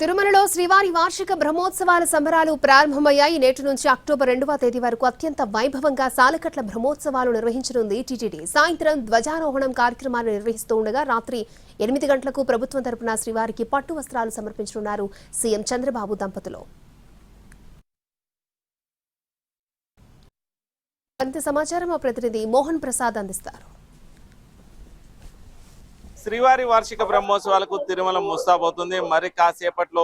తిరుమలలో శ్రీవారి వార్షిక బ్రహ్మోత్సవాల సంబరాలు ప్రారంభమయ్యాయి. నేటి నుంచి అక్టోబర్ 2వ తేదీ వరకు అత్యంత వైభవంగా సాలకట్ల బ్రహ్మోత్సవాలు నిర్వహించనుంది టీటీడీ. సాయంత్రం ధ్వజారోహణం కార్యక్రమాలు నిర్వహిస్తూ ఉండగా రాత్రి 8 గంటలకు ప్రభుత్వం తరపున శ్రీవారికి పట్టు వస్త్రాలు సమర్పించనున్నారు సీఎం చంద్రబాబు దంపతులు. మరింత సమాచారం మా ప్రతినిధి మోహన్ ప్రసాద్ అందిస్తారు. శ్రీవారి వార్షిక బ్రహ్మోత్సవాలకు తిరుమల ముస్తాబవుతుంది. మరి కాసేపట్లో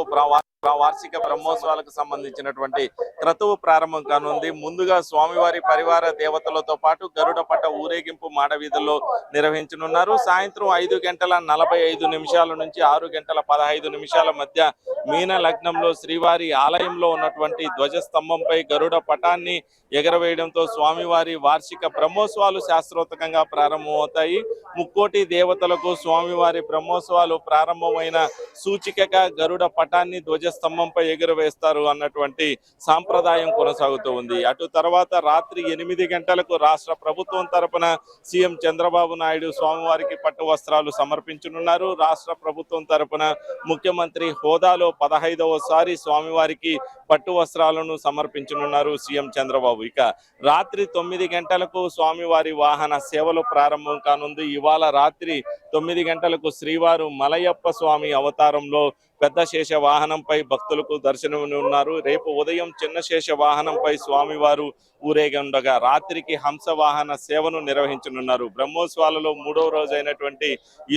వార్షిక బ్రహ్మోత్సవాలకు సంబంధించినటువంటి క్రతువు ప్రారంభం కానుంది. ముందుగా స్వామివారి పరివార దేవతలతో పాటు గరుడ పట్ట ఊరేగింపు మాడవీధుల్లో నిర్వహించనున్నారు. సాయంత్రం 5:45 నుంచి 6:15 మధ్య మీన లగ్నంలో శ్రీవారి ఆలయంలో ఉన్నటువంటి ధ్వజస్తంభంపై గరుడ పటాన్ని ఎగరవేయడంతో స్వామివారి వార్షిక బ్రహ్మోత్సవాలు శాస్త్రోక్తంగా ప్రారంభమవుతాయి. ముక్కోటి దేవతలకు స్వామివారి బ్రహ్మోత్సవాలు ప్రారంభమైన సూచికగా గరుడ పటాన్ని ధ్వజస్తంభంపై ఎగురవేస్తారు అన్నటువంటి సాంప్రదాయం కొనసాగుతూ ఉంది. అటు తర్వాత రాత్రి 8 గంటలకు రాష్ట్ర ప్రభుత్వం తరపున సీఎం చంద్రబాబు నాయుడు స్వామివారికి పట్టు వస్త్రాలు సమర్పించనున్నారు. రాష్ట్ర ప్రభుత్వం తరపున ముఖ్యమంత్రి హోదాలో 15వసారి స్వామివారికి పట్టు వస్త్రాలను సమర్పించనున్నారు సీఎం చంద్రబాబు. ఇక రాత్రి 9 గంటలకు స్వామివారి వాహన సేవలు ప్రారంభం కానుంది. ఇవాళ రాత్రి 9 గంటలకు శ్రీవారు మలయప్ప స్వామి అవతారంలో పెద్ద శేష వాహనంపై భక్తులకు దర్శనమివ్వనున్నారు. రేపు ఉదయం చిన్న శేష వాహనంపై స్వామివారు ఊరేగండగా రాత్రికి హంస వాహన సేవను నిర్వహించనున్నారు. బ్రహ్మోత్సవాలలో 3వ రోజు అయినటువంటి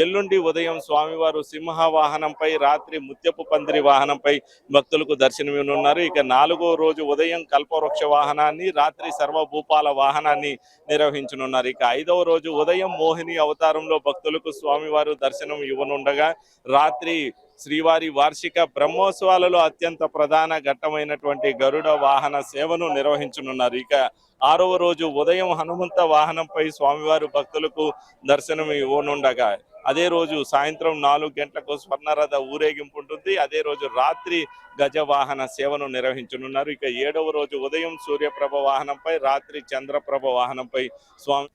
ఎల్లుండి ఉదయం స్వామివారు సింహ వాహనంపై, రాత్రి ముత్యపు పందిరి వాహనంపై భక్తులకు దర్శనమివ్వనున్నారు. ఇక 4వ రోజు ఉదయం కల్పవృక్ష వాహనాన్ని, రాత్రి సర్వభూపాల వాహనాన్ని నిర్వహించనున్నారు. ఇక 5వ రోజు ఉదయం మోహిని అవతారంలో భక్తులకు స్వామివారు దర్శనం ఇవ్వనుండగా రాత్రి శ్రీవారి వార్షిక బ్రహ్మోత్సవాలలో అత్యంత ప్రధాన ఘట్టమైనటువంటి గరుడ వాహన సేవను నిర్వహించనున్నారు. ఇక 6వ రోజు ఉదయం హనుమంత వాహనంపై స్వామివారు భక్తులకు దర్శనం ఇవ్వనుండగా అదే రోజు సాయంత్రం 4 గంటలకు స్వర్ణరథ ఊరేగింపు ఉంటుంది. అదే రోజు రాత్రి గజవాహన సేవను నిర్వహించనున్నారు. ఇక 7వ రోజు ఉదయం సూర్యప్రభ వాహనంపై, రాత్రి చంద్రప్రభ వాహనంపై స్వామి